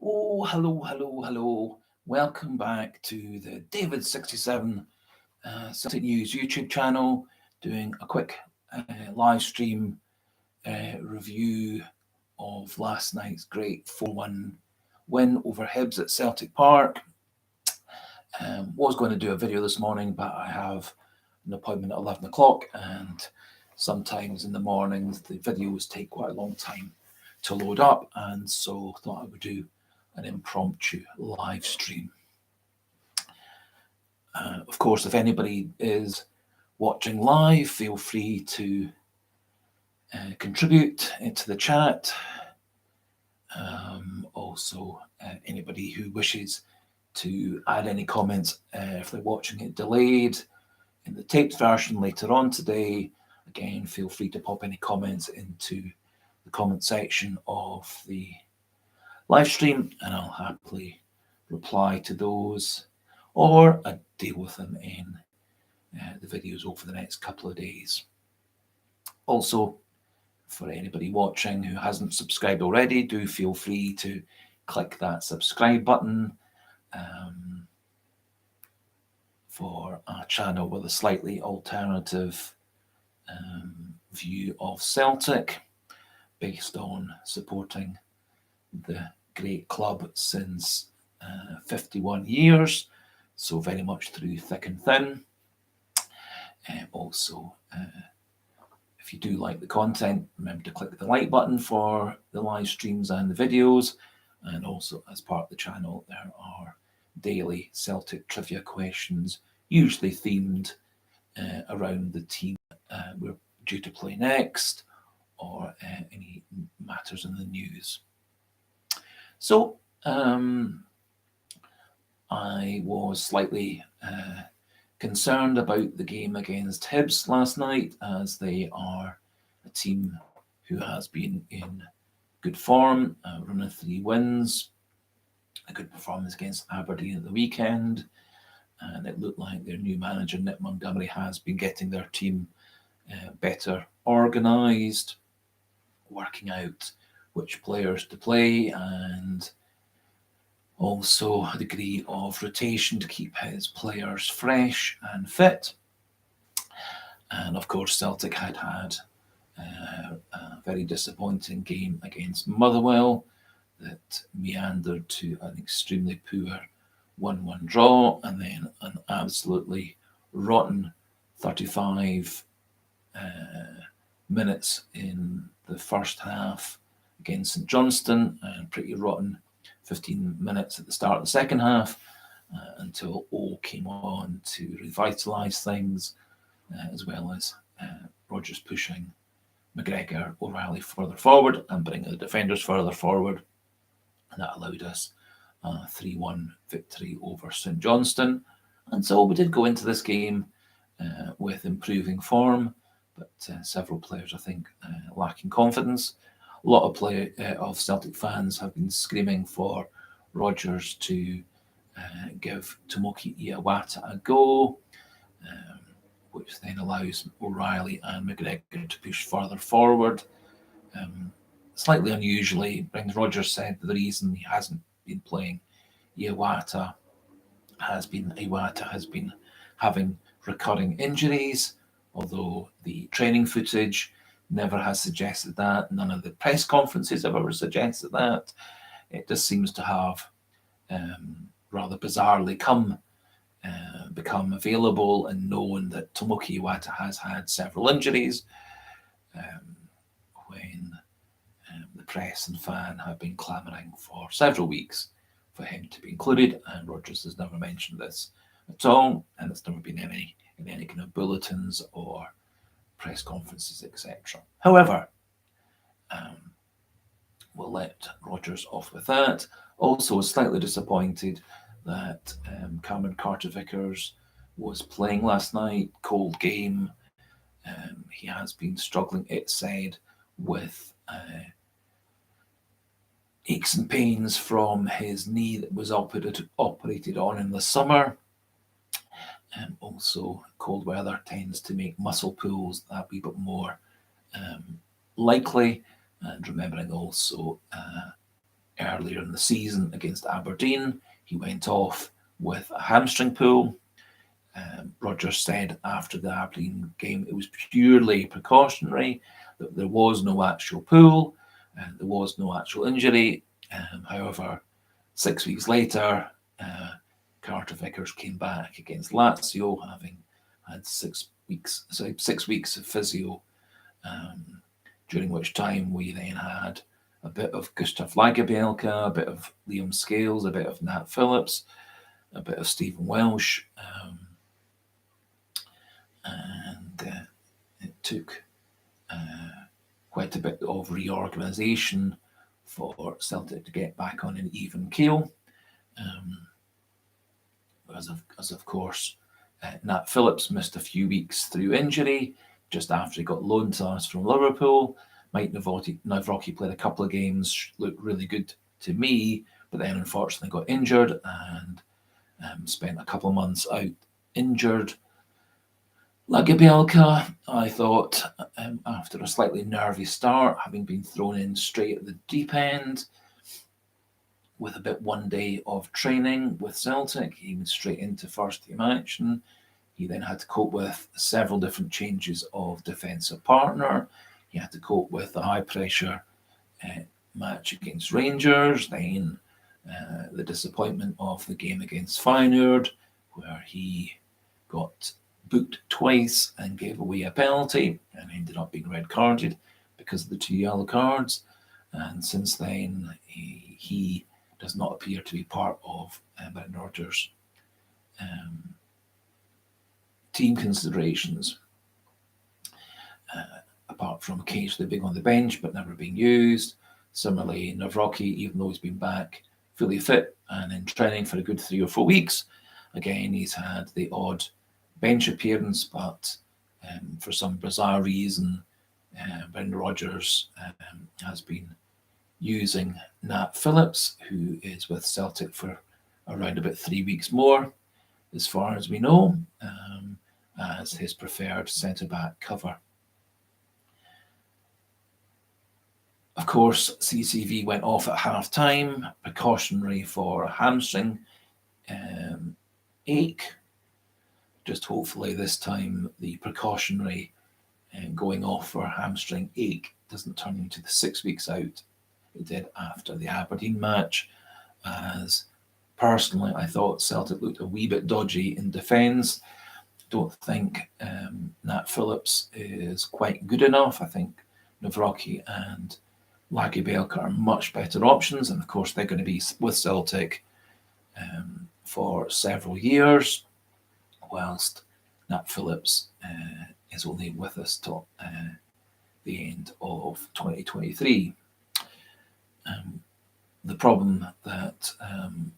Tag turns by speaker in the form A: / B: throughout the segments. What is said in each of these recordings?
A: Oh, hello, hello, hello. Welcome back to the David67 Celtic News YouTube channel, doing a quick live stream review of last night's great 4-1 win over Hibs at Celtic Park. Was going to do a video this morning, but I have an appointment at 11 o'clock, and sometimes in the mornings the videos take quite a long time to load up, and so thought I would do an impromptu live stream. Of course, if anybody is watching live, feel free to contribute into the chat. Also, anybody who wishes to add any comments, if they're watching it delayed in the taped version later on today, again, feel free to pop any comments into the comment section of the live stream, and I'll happily reply to those, or I deal with them in the videos over the next couple of days. Also, for anybody watching who hasn't subscribed already, do feel free to click that subscribe button for our channel with a slightly alternative view of Celtic, based on supporting the great club since 51 years, so very much through thick and thin. Also, if you do like the content, remember to click the like button for the live streams and the videos, and also as part of the channel there are daily Celtic trivia questions, usually themed around the team we're due to play next, or any matters in the news. So I was slightly concerned about the game against Hibs last night, as they are a team who has been in good form, a run of 3 wins, a good performance against Aberdeen at the weekend, and it looked like their new manager, Nick Montgomery, has been getting their team better organised, working out which players to play, and also a degree of rotation to keep his players fresh and fit. And of course, Celtic had a very disappointing game against Motherwell that meandered to an extremely poor 1-1 draw, and then an absolutely rotten 35 minutes in the first half against St Johnston, and pretty rotten 15 minutes at the start of the second half, until O came on to revitalise things, as well as Rodgers pushing McGregor, O'Reilly further forward and bringing the defenders further forward, and that allowed us a 3-1 victory over St Johnston. And so we did go into this game with improving form, but several players, I think, lacking confidence. A lot of Celtic fans have been screaming for Rodgers to give Tomoki Iwata a go, which then allows O'Reilly and McGregor to push further forward. Slightly unusually, Brendan Rodgers said the reason he hasn't been playing Iwata has been having recurring injuries, although the training footage never has suggested that. None of the press conferences have ever suggested that. It just seems to have rather bizarrely become available and known that Tomoki Iwata has had several injuries, when the press and fan have been clamouring for several weeks for him to be included, and Rodgers has never mentioned this at all, and it's never been in any kind of bulletins or press conferences, etc. However, we'll let Rodgers off with that. Also, slightly disappointed that Cameron Carter-Vickers was playing last night. Cold game. He has been struggling, it said, with aches and pains from his knee that was operated on in the summer. Also, cold weather tends to make muscle pulls that wee bit more likely. And remembering also earlier in the season against Aberdeen. He went off with a hamstring pull. Rodgers said after the Aberdeen game it was purely precautionary, that there was no actual pull, and there was no actual injury. However, 6 weeks later, Carter Vickers came back against Lazio, having had 6 weeks of physio, during which time we then had a bit of Gustav Lagerbielke, a bit of Liam Scales, a bit of Nat Phillips, a bit of Stephen Welsh, and it took quite a bit of reorganisation for Celtic to get back on an even keel. As of course, Nat Phillips missed a few weeks through injury just after he got loaned to us from Liverpool. Mike Nawrocki played a couple of games, looked really good to me, but then unfortunately got injured and spent a couple of months out injured. Lagerbielke, I thought, after a slightly nervy start, having been thrown in straight at the deep end, with about 1 day of training with Celtic, he went straight into first team action. He then had to cope with several different changes of defensive partner. He had to cope with the high pressure match against Rangers, then the disappointment of the game against Feyenoord, where he got booked twice and gave away a penalty and ended up being red carded because of the 2 yellow cards. And since then, he does not appear to be part of Brendan Rodgers' team considerations, apart from occasionally being on the bench but never being used. Similarly, Nawrocki, even though he's been back fully fit and in training for a good 3 or 4 weeks, again, he's had the odd bench appearance, but for some bizarre reason, Brendan Rodgers has been using Nat Phillips, who is with Celtic for around about 3 weeks more, as far as we know, as his preferred centre-back cover. Of course, CCV went off at half-time, precautionary for a hamstring ache. Just hopefully this time the precautionary going off for a hamstring ache doesn't turn into the 6 weeks out it did after the Aberdeen match, as personally I thought Celtic looked a wee bit dodgy in defence. Don't think Nat Phillips is quite good enough. I think Nawrocki and Lagerbielke are much better options, and of course they're going to be with Celtic for several years, whilst Nat Phillips is only with us till the end of 2023. The problem that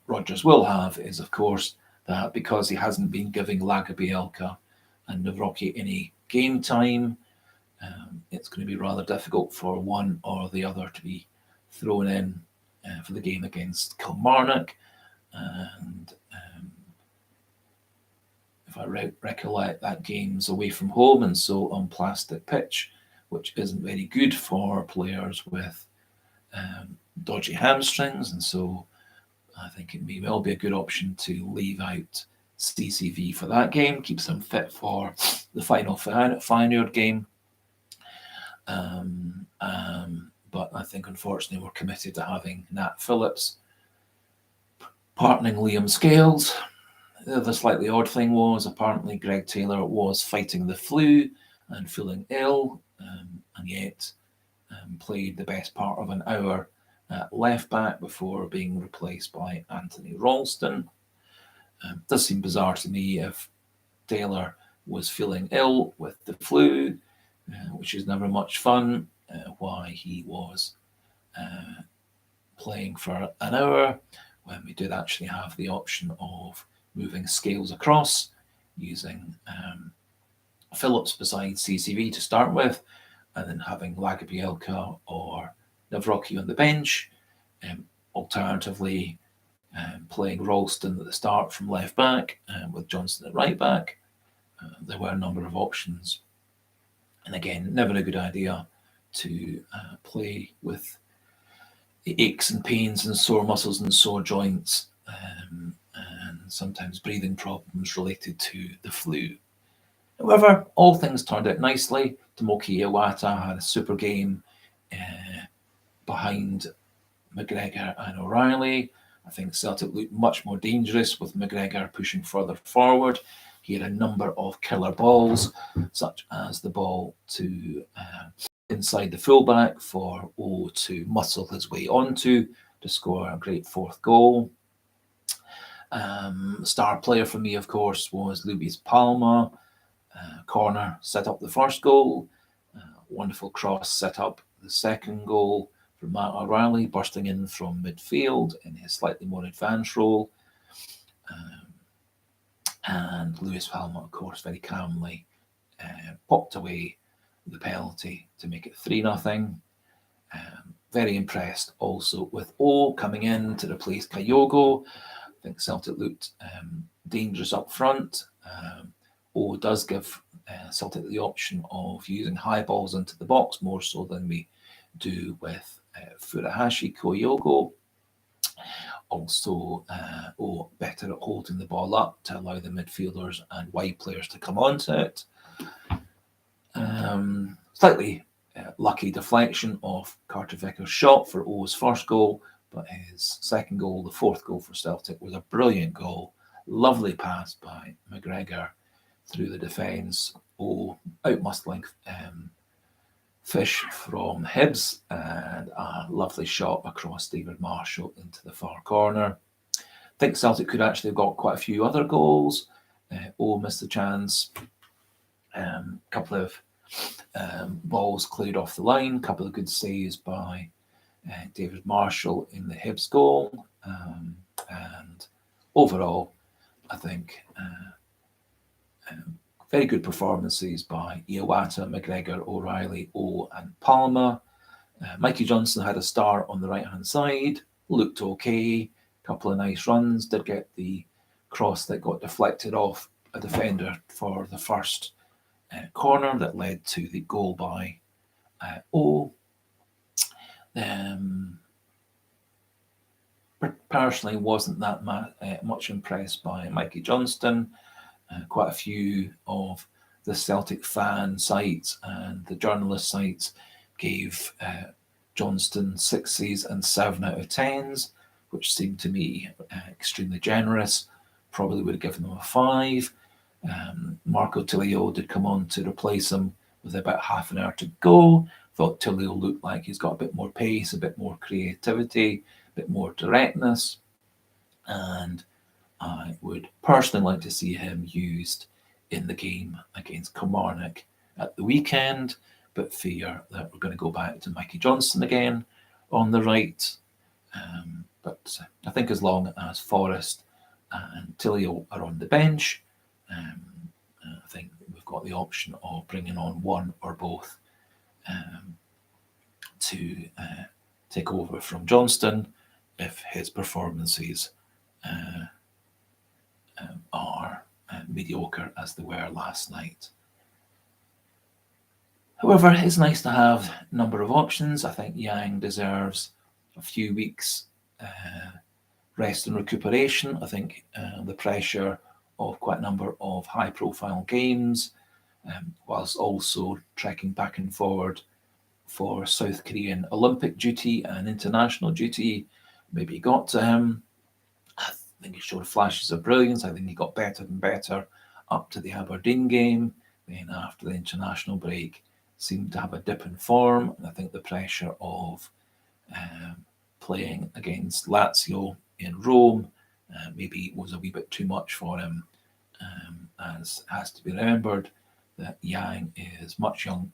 A: Rodgers will have is, of course, that because he hasn't been giving Lagerbielke and Nawrocki any game time, it's going to be rather difficult for one or the other to be thrown in for the game against Kilmarnock. And if I recollect, that game's away from home and so on plastic pitch, which isn't very good for players with dodgy hamstrings, and so I think it may well be a good option to leave out CCV for that game, keeps him fit for the final Feyenoord game. But I think unfortunately we're committed to having Nat Phillips partnering Liam Scales. The slightly odd thing was apparently Greg Taylor was fighting the flu and feeling ill, and yet played the best part of an hour at left back before being replaced by Anthony Ralston. Does seem bizarre to me if Taylor was feeling ill with the flu, which is never much fun, why he was playing for an hour when we did actually have the option of moving Scales across, using Phillips beside CCV to start with, and then having Lagerbielke or Nawrocki on the bench, alternatively playing Ralston at the start from left back with Johnston at right back. There were a number of options, and again, never a good idea to play with the aches and pains and sore muscles and sore joints, and sometimes breathing problems related to the flu. However, all things turned out nicely. Tomoki Iwata had a super game behind McGregor and O'Reilly. I think Celtic looked much more dangerous with McGregor pushing further forward. He had a number of killer balls, such as the ball to inside the fullback for O to muscle his way onto to score a great fourth goal. Star player for me, of course, was Luis Palma. Corner set up the first goal. Wonderful cross set up the second goal from Matt O'Reilly, bursting in from midfield in his slightly more advanced role. And Luis Palma, of course, very calmly popped away the penalty to make it 3-0. Very impressed also with O coming in to replace Kyogo. I think Celtic looked dangerous up front. O does give Celtic the option of using high balls into the box more so than we do with Furuhashi Kyogo. Also, better at holding the ball up to allow the midfielders and wide players to come onto it. Slightly lucky deflection of Carter Vicker's shot for O's first goal, but his second goal, the fourth goal for Celtic, was a brilliant goal. Lovely pass by McGregor through the defence. O outmuscling Fish from Hibs, and a lovely shot across David Marshall into the far corner. I think Celtic could actually have got quite a few other goals. O missed the chance. Couple of balls cleared off the line, couple of good saves by David Marshall in the Hibs goal, and overall, I think very good performances by Iwata, McGregor, O'Reilly, O and Palma. Mikey Johnston had a star on the right-hand side, looked okay, couple of nice runs, did get the cross that got deflected off a defender for the first corner that led to the goal by O. Personally, wasn't that much impressed by Mikey Johnston. Quite a few of the Celtic fan sites and the journalist sites gave Johnston 6s and 7 out of 10s, which seemed to me extremely generous. Probably would have given them a 5. Marco Tilio did come on to replace him with about half an hour to go. Thought Tilio looked like he's got a bit more pace, a bit more creativity, a bit more directness, and I would personally like to see him used in the game against Kilmarnock at the weekend, but fear that we're going to go back to Mikey Johnston again on the right. But I think as long as Forrest and Tilio are on the bench, I think we've got the option of bringing on one or both to take over from Johnston if his performances are mediocre as they were last night. However, it's nice to have a number of options. I think Yang deserves a few weeks rest and recuperation. I think the pressure of quite a number of high-profile games, whilst also trekking back and forward for South Korean Olympic duty and international duty, maybe got to him. I think he showed flashes of brilliance. I think he got better and better up to the Aberdeen game. Then after the international break, seemed to have a dip in form. And I think the pressure of playing against Lazio in Rome maybe was a wee bit too much for him. As has to be remembered that Yang is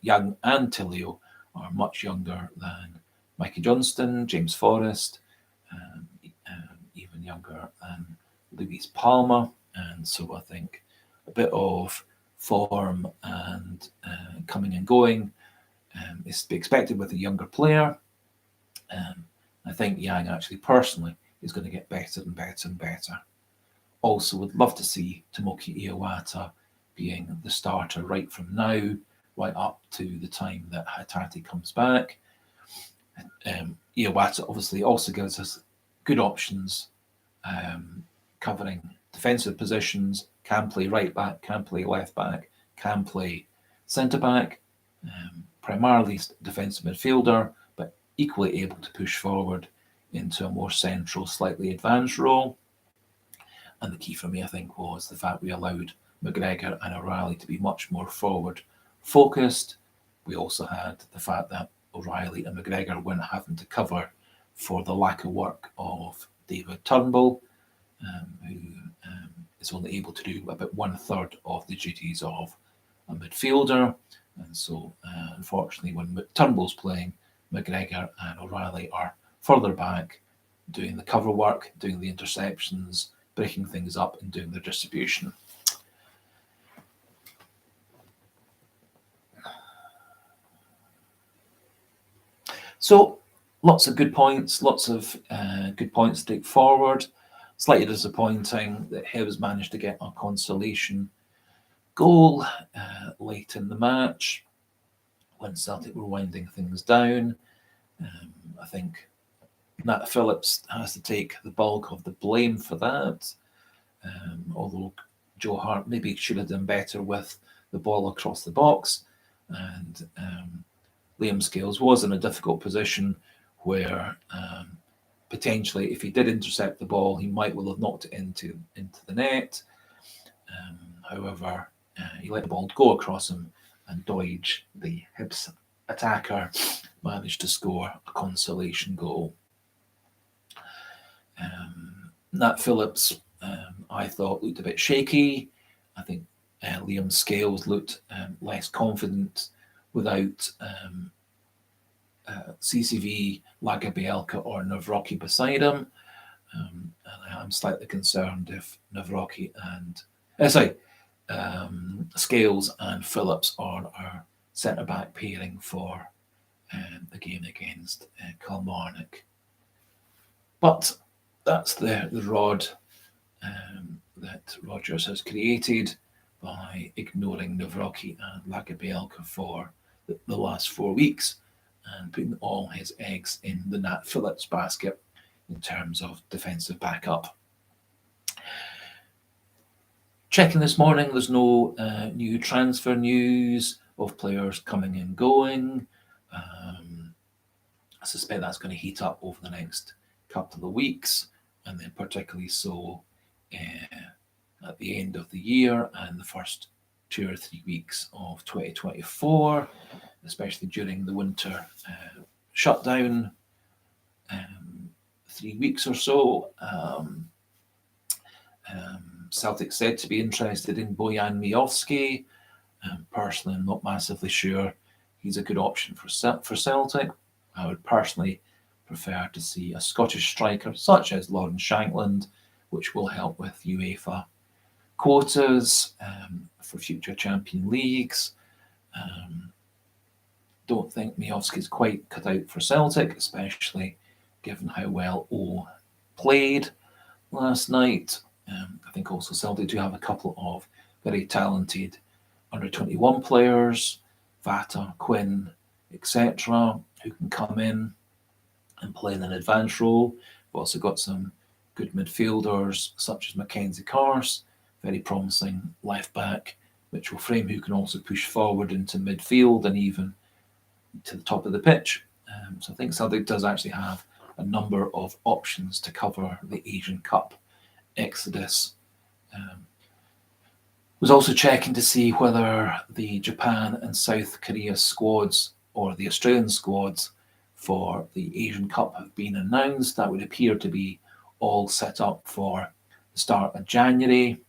A: Yang and Tilio are much younger than Mikey Johnston, James Forrest, even younger than Luis Palma, and so I think a bit of form and coming and going is to be expected with a younger player. I think Yang actually personally is going to get better and better and better. Also would love to see Tomoki Iwata being the starter right from now, right up to the time that Hatate comes back. Iwata obviously also gives us good options, covering defensive positions, can play right back, can play left back, can play centre back, primarily defensive midfielder, but equally able to push forward into a more central, slightly advanced role. And the key for me, I think, was the fact we allowed McGregor and O'Reilly to be much more forward focused. We also had the fact that O'Reilly and McGregor weren't having to cover for the lack of work of David Turnbull, who is only able to do about 1/3 of the duties of a midfielder. And so, unfortunately, when Turnbull's playing, McGregor and O'Reilly are further back, doing the cover work, doing the interceptions, breaking things up and doing the distribution. So lots of good points, good points to take forward. Slightly disappointing that Hibs managed to get a consolation goal late in the match when Celtic were winding things down. I think Nat Phillips has to take the bulk of the blame for that, although Joe Hart maybe should have done better with the ball across the box. And Liam Scales was in a difficult position where potentially, if he did intercept the ball, he might well have knocked it into the net. However, he let the ball go across him, and Doidge, the Hibs attacker, managed to score a consolation goal. Nat Phillips, I thought, looked a bit shaky. I think Liam Scales looked less confident without CCV, Lagerbielke or Nawrocki beside him. And I'm slightly concerned if Nawrocki and Scales and Phillips are our centre-back pairing for the game against Kilmarnock. But that's the rod that Rodgers has created by ignoring Nawrocki and Lagerbielke for the last 4 weeks and putting all his eggs in the Nat Phillips basket in terms of defensive backup. Checking this morning, there's no new transfer news of players coming and going. I suspect that's going to heat up over the next couple of weeks, and then particularly so at the end of the year and the first 2 or 3 weeks of 2024, especially during the winter shutdown, 3 weeks or so. Celtic said to be interested in Bojan Miovski. Personally, I'm not massively sure he's a good option for Celtic. I would personally prefer to see a Scottish striker such as Lawrence Shankland, which will help with UEFA quotas for future Champion Leagues. Don't think Miovski's quite cut out for Celtic, especially given how well O played last night. I think also Celtic do have a couple of very talented under-21 players, Vata, Quinn, etc., who can come in and play in an advanced role. We've also got some good midfielders such as Mackenzie Carse, very promising left back, Mitchell Frame, who can also push forward into midfield and even to the top of the pitch. So I think Celtic does actually have a number of options to cover the Asian Cup exodus. Was also checking to see whether the Japan and South Korea squads or the Australian squads for the Asian Cup have been announced. That would appear to be all set up for the start of January,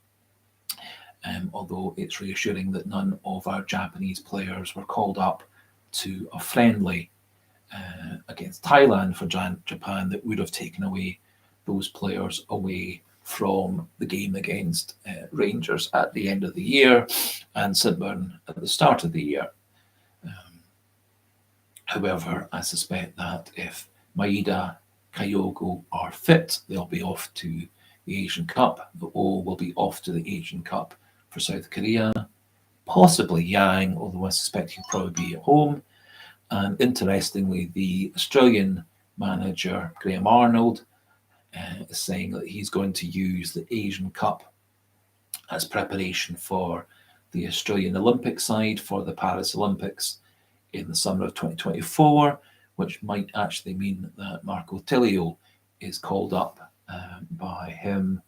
A: although it's reassuring that none of our Japanese players were called up to a friendly against Thailand for Japan that would have taken away those players away from the game against Rangers at the end of the year and St Mirren at the start of the year. However, I suspect that if Maeda, Kyogo are fit, they'll be off to the Asian Cup. The O will be off to the Asian Cup for South Korea. Possibly Yang, although I suspect he'll probably be at home. And interestingly, the Australian manager Graham Arnold is saying that he's going to use the Asian Cup as preparation for the Australian Olympic side for the Paris Olympics in the summer of 2024, which might actually mean that Marco Tilio is called up by him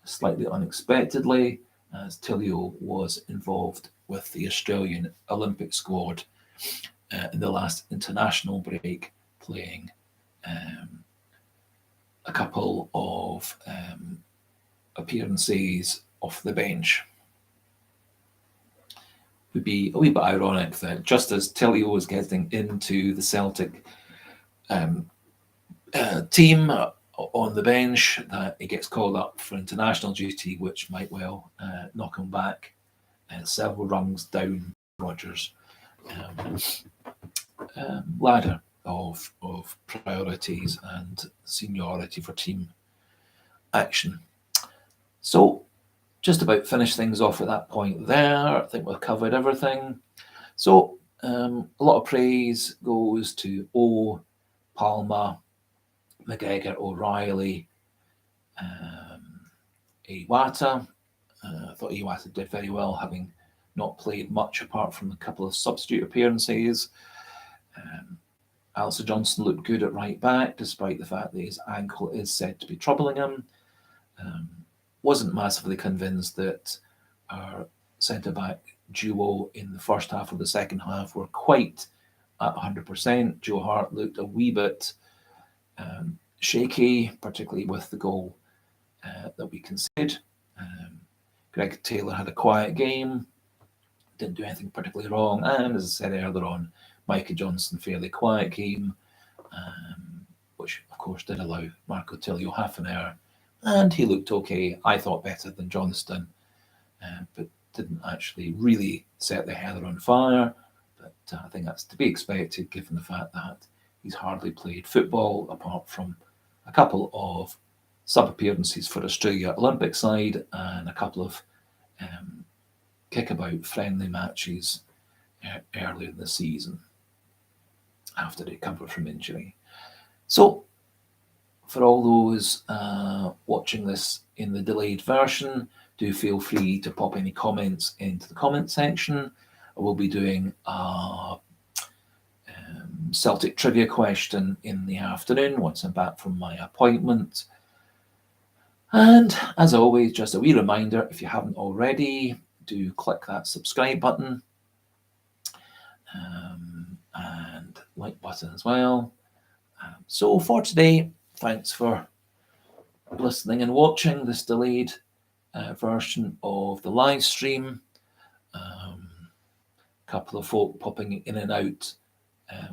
A: slightly unexpectedly, as Tilio was involved with the Australian Olympic squad in the last international break, playing a couple of appearances off the bench. It would be a wee bit ironic that just as Tilio was getting into the Celtic team on the bench, that he gets called up for international duty, which might well knock him back several rungs down Rodgers' ladder of priorities and seniority for team action. So just about finish things off at that point there. I think we've covered everything. So a lot of praise goes to Palma, McGregor, O'Reilly, Iwata. I thought Iwata did very well, having not played much apart from a couple of substitute appearances. Mikey Johnston looked good at right back, despite the fact that his ankle is said to be troubling him. Wasn't massively convinced that our centre-back duo in the first half or the second half were quite at 100%. Joe Hart looked a wee bit shaky, particularly with the goal that we conceded. Greg Taylor had a quiet game, didn't do anything particularly wrong, and as I said earlier on, Mikey Johnston fairly quiet game, which of course did allow Marco Tilio half an hour, and he looked okay. I thought better than Johnston, but didn't actually really set the heather on fire. But I think that's to be expected given the fact that he's hardly played football apart from a couple of sub-appearances for Australia Olympic side and a couple of kickabout friendly matches earlier in the season after he recovered from injury. So for all those watching this in the delayed version, do feel free to pop any comments into the comment section. I will be doing a Celtic trivia question in the afternoon once I'm back from my appointment. And as always, just a wee reminder, if you haven't already, do click that subscribe button and like button as well. So for today, thanks for listening and watching this delayed version of the live stream. A couple of folk popping in and out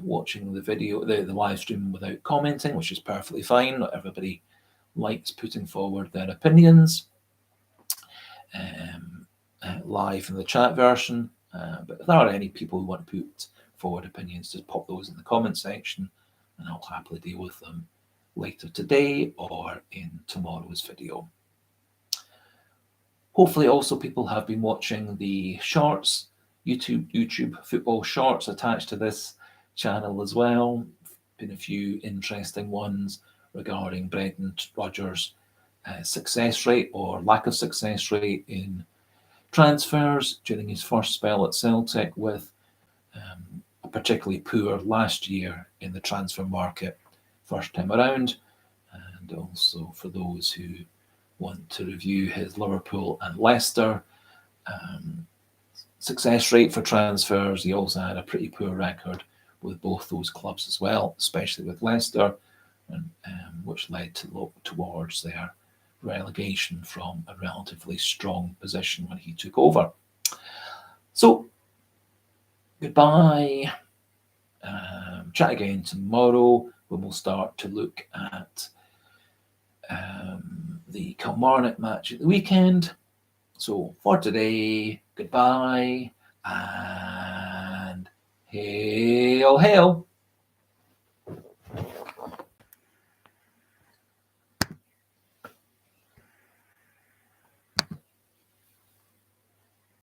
A: watching the video, the live stream without commenting, which is perfectly fine. Not everybody likes putting forward their opinions live in the chat version. But if there are any people who want to put forward opinions, just pop those in the comment section and I'll happily deal with them later today or in tomorrow's video. Hopefully also people have been watching the shorts, YouTube football shorts attached to this channel as well. Been a few interesting ones regarding Brendan Rodgers' success rate or lack of success rate in transfers during his first spell at Celtic, with a particularly poor last year in the transfer market first time around, and also for those who want to review his Liverpool and Leicester success rate for transfers. He also had a pretty poor record with both those clubs as well, especially with Leicester, and which led towards their relegation from a relatively strong position when he took over. So, goodbye. Chat again tomorrow when we'll start to look at the Kilmarnock match at the weekend. So for today, goodbye and hail, hail.